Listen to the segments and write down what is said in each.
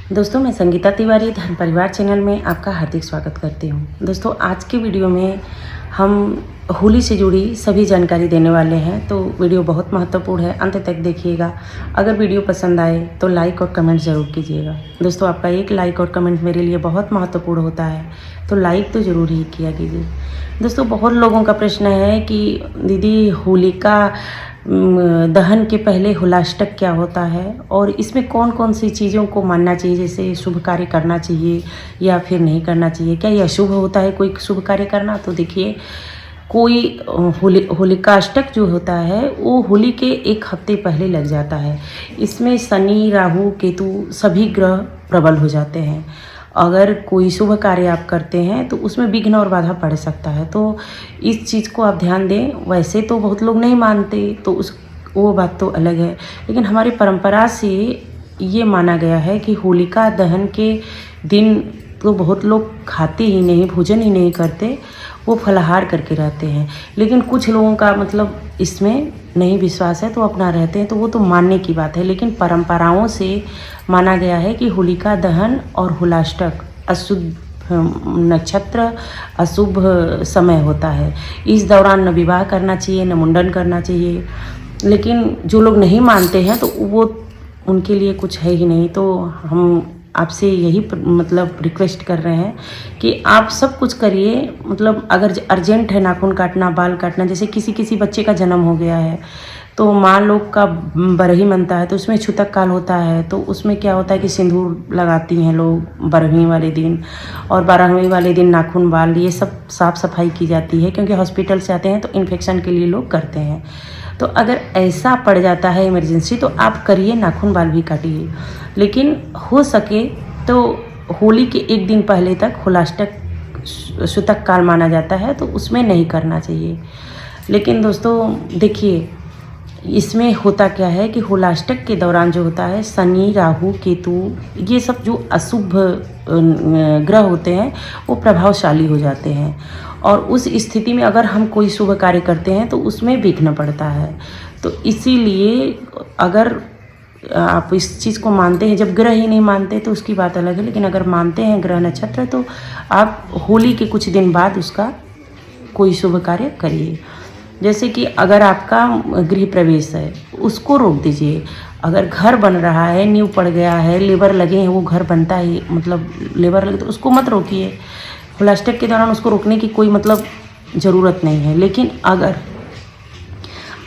दोस्तों, मैं संगीता तिवारी धर्म परिवार चैनल में आपका हार्दिक स्वागत करती हूँ। दोस्तों, आज के वीडियो में हम होली से जुड़ी सभी जानकारी देने वाले हैं, तो वीडियो बहुत महत्वपूर्ण है, अंत तक देखिएगा। अगर वीडियो पसंद आए तो लाइक और कमेंट ज़रूर कीजिएगा। दोस्तों, आपका एक लाइक और कमेंट मेरे लिए बहुत महत्वपूर्ण होता है, तो लाइक तो ज़रूर ही किया कीजिए। दोस्तों, बहुत लोगों का प्रश्न है कि दीदी होलिका दहन के पहले होलाष्टक क्या होता है और इसमें कौन कौन सी चीज़ों को मानना चाहिए, जैसे शुभ कार्य करना चाहिए या फिर नहीं करना चाहिए, क्या यह अशुभ होता है कोई शुभ कार्य करना। तो देखिए, कोई होलिकाष्टक जो होता है वो होली के एक हफ्ते पहले लग जाता है। इसमें शनि, राहु, केतु सभी ग्रह प्रबल हो जाते हैं। अगर कोई शुभ कार्य आप करते हैं तो उसमें विघ्न और बाधा पड़ सकता है, तो इस चीज़ को आप ध्यान दें। वैसे तो बहुत लोग नहीं मानते, तो वो बात तो अलग है, लेकिन हमारी परंपरा से ये माना गया है कि होलिका दहन के दिन तो बहुत लोग खाते ही नहीं, भोजन ही नहीं करते, वो फलाहार करके रहते हैं। लेकिन कुछ लोगों का मतलब इसमें नहीं विश्वास है, तो अपना रहते हैं, तो वो तो मानने की बात है। लेकिन परंपराओं से माना गया है कि होलिका दहन और होलाष्टक अशुभ नक्षत्र, अशुभ समय होता है। इस दौरान न विवाह करना चाहिए, न मुंडन करना चाहिए। लेकिन जो लोग नहीं मानते हैं तो वो उनके लिए कुछ है ही नहीं। तो हम आपसे यही मतलब रिक्वेस्ट कर रहे हैं कि आप सब कुछ करिए। मतलब अगर अर्जेंट है नाखून काटना, बाल काटना, जैसे किसी बच्चे का जन्म हो गया है तो माँ लोग का बरही बनता है, तो उसमें छूतक काल होता है, तो उसमें क्या होता है कि सिंदूर लगाती हैं लोग 12वीं वाले दिन, और 12वीं वाले दिन नाखून, बाल, ये सब साफ़ सफाई की जाती है, क्योंकि हॉस्पिटल से आते हैं तो इन्फेक्शन के लिए लोग करते हैं। तो अगर ऐसा पड़ जाता है इमरजेंसी, तो आप करिए, नाखून बाल भी काटिए। लेकिन हो सके तो होली के एक दिन पहले तक होलाष्टक सूतक काल माना जाता है, तो उसमें नहीं करना चाहिए। लेकिन दोस्तों देखिए, इसमें होता क्या है कि होलाष्टक के दौरान जो होता है, शनि, राहु, केतु, ये सब जो अशुभ ग्रह होते हैं वो प्रभावशाली हो जाते हैं, और उस स्थिति में अगर हम कोई शुभ कार्य करते हैं तो उसमें विघ्न पड़ता है। तो इसीलिए अगर आप इस चीज़ को मानते हैं, जब ग्रह ही नहीं मानते तो उसकी बात अलग है, लेकिन अगर मानते हैं ग्रह नक्षत्र, तो आप होली के कुछ दिन बाद उसका कोई शुभ कार्य करिए। जैसे कि अगर आपका गृह प्रवेश है, उसको रोक दीजिए। अगर घर बन रहा है, नींव पड़ गया है, लेबर लगे हैं, वो घर बनता ही मतलब लेबर लगे, तो उसको मत रोकिए। होलाष्टक के दौरान उसको रोकने की कोई मतलब ज़रूरत नहीं है। लेकिन अगर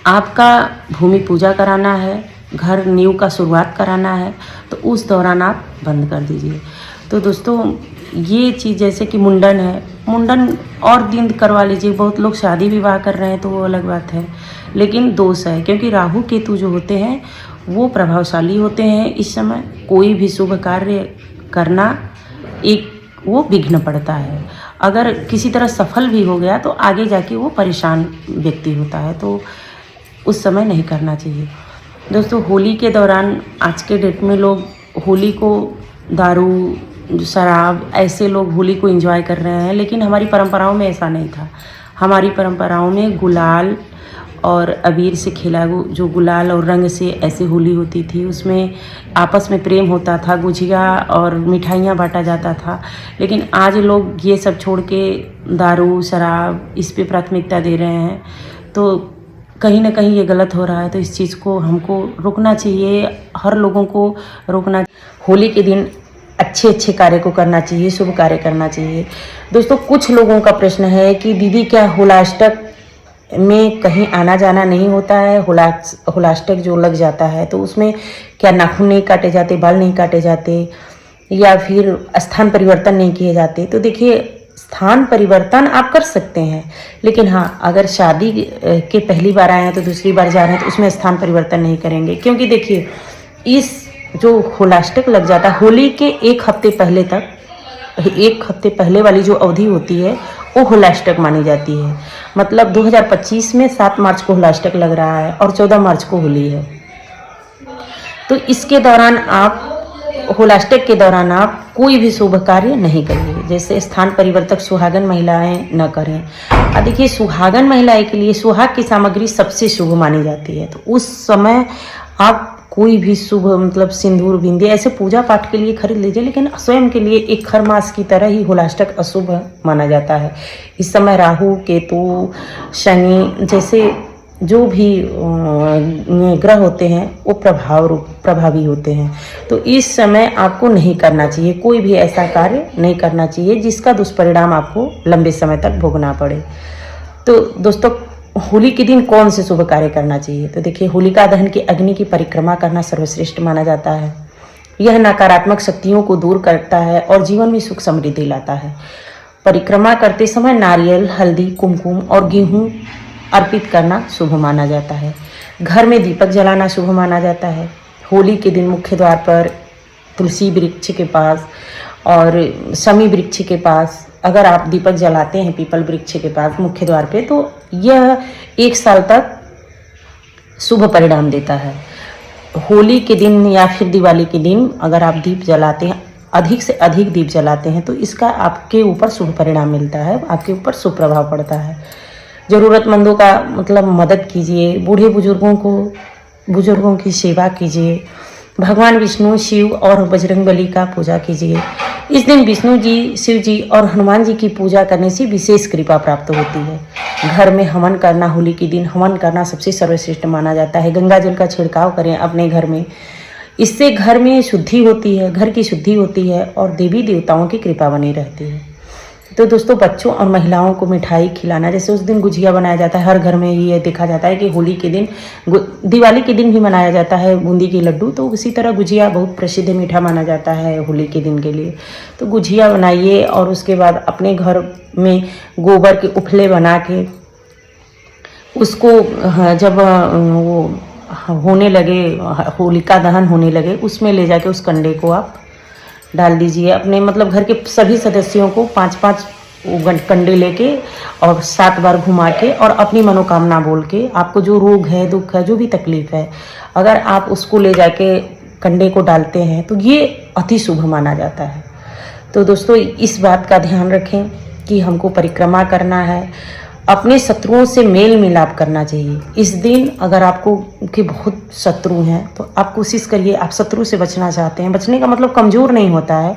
आपका भूमि पूजा कराना है, घर नींव का शुरुआत कराना है, तो उस दौरान आप बंद कर दीजिए। तो दोस्तों, ये चीज़ जैसे कि मुंडन है, मुंडन और दिन करवा लीजिए। बहुत लोग शादी विवाह कर रहे हैं तो वो अलग बात है, लेकिन दोष है, क्योंकि राहु केतु जो होते हैं वो प्रभावशाली होते हैं। इस समय कोई भी शुभ कार्य करना एक वो विघ्न पड़ता है। अगर किसी तरह सफल भी हो गया तो आगे जाके वो परेशान व्यक्ति होता है, तो उस समय नहीं करना चाहिए। दोस्तों, होली के दौरान आज के डेट में लोग होली को दारू, शराब, ऐसे लोग होली को एंजॉय कर रहे हैं, लेकिन हमारी परंपराओं में ऐसा नहीं था। हमारी परंपराओं में गुलाल और अबीर से खेला, जो गुलाल और रंग से ऐसे होली होती थी, उसमें आपस में प्रेम होता था, गुझिया और मिठाइयाँ बांटा जाता था। लेकिन आज लोग ये सब छोड़ के दारू, शराब, इस पे प्राथमिकता दे रहे हैं, तो कहीं ना कहीं ये गलत हो रहा है। तो इस चीज़ को हमको रोकना चाहिए, हर लोगों को रोकना। होली के दिन अच्छे कार्य को करना चाहिए, शुभ कार्य करना चाहिए। दोस्तों, कुछ लोगों का प्रश्न है कि दीदी क्या होलाष्टक में कहीं आना जाना नहीं होता है? होलाष्टक जो लग जाता है तो उसमें क्या नाखून नहीं काटे जाते, बाल नहीं काटे जाते, या फिर स्थान परिवर्तन नहीं किए जाते? तो देखिए, स्थान परिवर्तन आप कर सकते हैं, लेकिन हाँ, अगर शादी के पहली बार आए हैं तो दूसरी बार जा रहे हैं तो उसमें स्थान परिवर्तन नहीं करेंगे। क्योंकि देखिए, इस जो होलाष्टक लग जाता है, होली के एक हफ्ते पहले तक, एक हफ्ते पहले वाली जो अवधि होती है वो होलाष्टक मानी जाती है। मतलब 2025 में 7 मार्च को होलाष्टक लग रहा है और 14 मार्च को होली है। तो इसके दौरान आप, होलाष्टक के दौरान आप कोई भी शुभ कार्य नहीं करिए। जैसे स्थान परिवर्तक सुहागन महिलाएं न करें। और देखिए, सुहागन महिलाएं के लिए सुहाग की सामग्री सबसे शुभ मानी जाती है, तो उस समय आप कोई भी शुभ मतलब सिंदूर बिंदी ऐसे पूजा पाठ के लिए खरीद लीजिए, लेकिन स्वयं के लिए एक खरमास की तरह ही होलाष्टक अशुभ माना जाता है। इस समय राहु, केतु, शनि जैसे जो भी ग्रह होते हैं वो प्रभावी होते हैं। तो इस समय आपको नहीं करना चाहिए, कोई भी ऐसा कार्य नहीं करना चाहिए जिसका दुष्परिणाम आपको लंबे समय तक भोगना पड़े। तो दोस्तों, होली के दिन कौन से शुभ कार्य करना चाहिए? तो देखिए, होलिका दहन की अग्नि की परिक्रमा करना सर्वश्रेष्ठ माना जाता है। यह नकारात्मक शक्तियों को दूर करता है और जीवन में सुख समृद्धि लाता है। परिक्रमा करते समय नारियल, हल्दी, कुमकुम और गेहूं अर्पित करना शुभ माना जाता है। घर में दीपक जलाना शुभ माना जाता है। होली के दिन मुख्य द्वार पर तुलसी वृक्ष के पास और शमी वृक्ष के पास अगर आप दीपक जलाते हैं पीपल वृक्ष के पास मुख्य द्वार पे, तो यह 1 साल तक शुभ परिणाम देता है। होली के दिन या फिर दिवाली के दिन अगर आप दीप जलाते हैं, अधिक से अधिक दीप जलाते हैं, तो इसका आपके ऊपर शुभ परिणाम मिलता है, आपके ऊपर शुभ प्रभाव पड़ता है। ज़रूरतमंदों का मतलब मदद कीजिए, बूढ़े बुजुर्गों की सेवा कीजिए, भगवान विष्णु, शिव और बजरंगबली का पूजा कीजिए। इस दिन विष्णु जी, शिव जी और हनुमान जी की पूजा करने से विशेष कृपा प्राप्त होती है। घर में हवन करना, होली के दिन हवन करना सबसे सर्वश्रेष्ठ माना जाता है। गंगा जल का छिड़काव करें अपने घर में, इससे घर में शुद्धि होती है, घर की शुद्धि होती है और देवी देवताओं की कृपा बनी रहती है। तो दोस्तों, बच्चों और महिलाओं को मिठाई खिलाना, जैसे उस दिन गुजिया बनाया जाता है, हर घर में ये देखा जाता है कि होली के दिन, दिवाली के दिन भी मनाया जाता है बूंदी के लड्डू, तो उसी तरह गुजिया बहुत प्रसिद्ध मीठा माना जाता है होली के दिन के लिए। तो गुजिया बनाइए और उसके बाद अपने घर में गोबर के उपले बना के उसको जब वो होने लगे, होलिका दहन होने लगे, उसमें ले जाके उस कंडे को आप डाल दीजिए। अपने मतलब घर के सभी सदस्यों को 5-5 कंडे लेके और 7 बार घुमा के और अपनी मनोकामना बोल के, आपको जो रोग है, दुख है, जो भी तकलीफ है, अगर आप उसको ले जाके कंडे को डालते हैं तो ये अति शुभ माना जाता है। तो दोस्तों, इस बात का ध्यान रखें कि हमको परिक्रमा करना है, अपने शत्रुओं से मेल मिलाप करना चाहिए। इस दिन अगर आपको कि बहुत शत्रु हैं तो आप कोशिश करिए, आप शत्रु से बचना चाहते हैं, बचने का मतलब कमज़ोर नहीं होता है,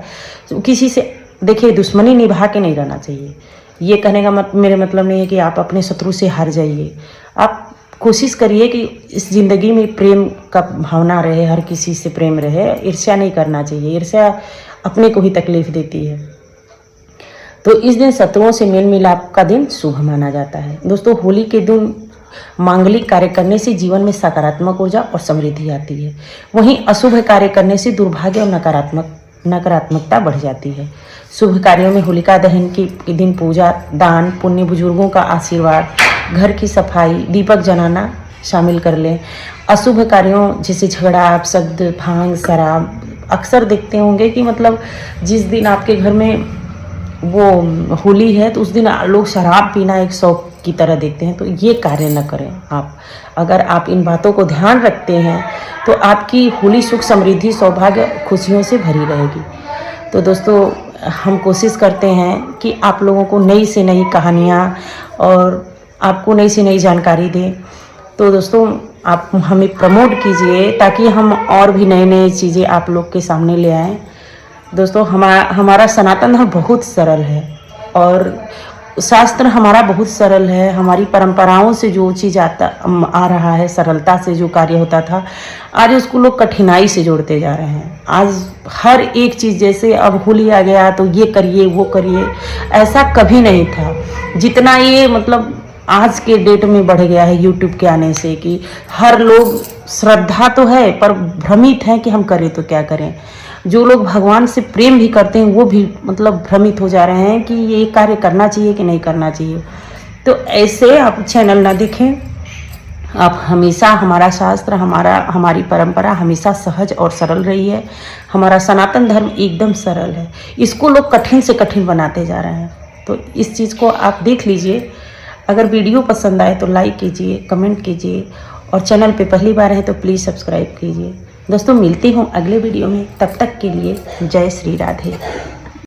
तो किसी से देखिए दुश्मनी निभा के नहीं रहना चाहिए। ये कहने का मेरे मतलब नहीं है कि आप अपने शत्रु से हार जाइए। आप कोशिश करिए कि इस ज़िंदगी में प्रेम का भावना रहे, हर किसी से प्रेम रहे, ईर्ष्या नहीं करना चाहिए। ईर्ष्या अपने को ही तकलीफ देती है। तो इस दिन शत्रुओं से मेल मिलाप का दिन शुभ माना जाता है। दोस्तों, होली के दिन मांगलिक कार्य करने से जीवन में सकारात्मक ऊर्जा और समृद्धि आती है। वहीं अशुभ कार्य करने से दुर्भाग्य और नकारात्मकता बढ़ जाती है। शुभ कार्यों में होलिका दहन के दिन पूजा, दान, पुण्य, बुजुर्गों का आशीर्वाद, घर की सफाई, दीपक जलाना शामिल कर लें। अशुभ कार्यों जैसे झगड़ा, अपशब्द, भांग, शराब, अक्सर देखते होंगे कि मतलब जिस दिन आपके घर में वो होली है तो उस दिन लोग शराब पीना एक शौक की तरह देखते हैं, तो ये कार्य न करें आप। अगर आप इन बातों को ध्यान रखते हैं तो आपकी होली सुख, समृद्धि, सौभाग्य, खुशियों से भरी रहेगी। तो दोस्तों, हम कोशिश करते हैं कि आप लोगों को नई से नई कहानियाँ और आपको नई से नई जानकारी दें। तो दोस्तों, आप हमें प्रमोट कीजिए ताकि हम और भी नई नई चीज़ें आप लोग के सामने ले आएँ। दोस्तों, हमारा सनातन धर्म बहुत सरल है और शास्त्र हमारा बहुत सरल है। हमारी परंपराओं से जो चीज़ आ रहा है, सरलता से जो कार्य होता था, आज उसको लोग कठिनाई से जोड़ते जा रहे हैं। आज हर एक चीज़, जैसे अब होली आ गया तो ये करिए, वो करिए, ऐसा कभी नहीं था जितना ये मतलब आज के डेट में बढ़ गया है यूट्यूब के आने से, कि हर लोग, श्रद्धा तो है पर भ्रमित है कि हम करें तो क्या करें। जो लोग भगवान से प्रेम भी करते हैं वो भी मतलब भ्रमित हो जा रहे हैं कि ये कार्य करना चाहिए कि नहीं करना चाहिए। तो ऐसे आप चैनल ना देखें। आप हमेशा, हमारा शास्त्र, हमारी परंपरा हमेशा सहज और सरल रही है। हमारा सनातन धर्म एकदम सरल है। इसको लोग कठिन से कठिन बनाते जा रहे हैं। तो इस चीज़ को आप देख लीजिए। अगर वीडियो पसंद आए तो लाइक कीजिए, कमेंट कीजिए और चैनल पे पहली बार है तो प्लीज़ सब्सक्राइब कीजिए। दोस्तों, मिलती हूँ अगले वीडियो में। तब तक के लिए जय श्री राधे।